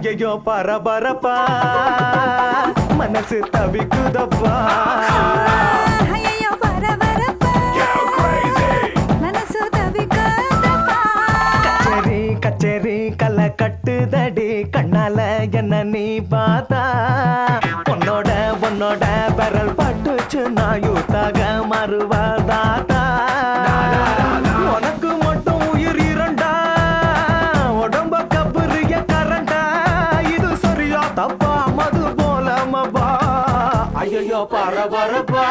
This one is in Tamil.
ஐயோ பரபரப்பா மனசு தவிக்குதப்பா கச்சேரி கலை கட்டுதடி கண்ணால என்ன நீ பார்த்தா உன்னோட பெறல் பட்டுச்சு நான் யூத்தாக மறுவாதாத்தா உனக்கு மட்டும் உயிர் இரண்டா உடம்ப கபுரிய கரண்டா இது சரியா தப்பா மது போல மபா ஐயோ பரபரப்பா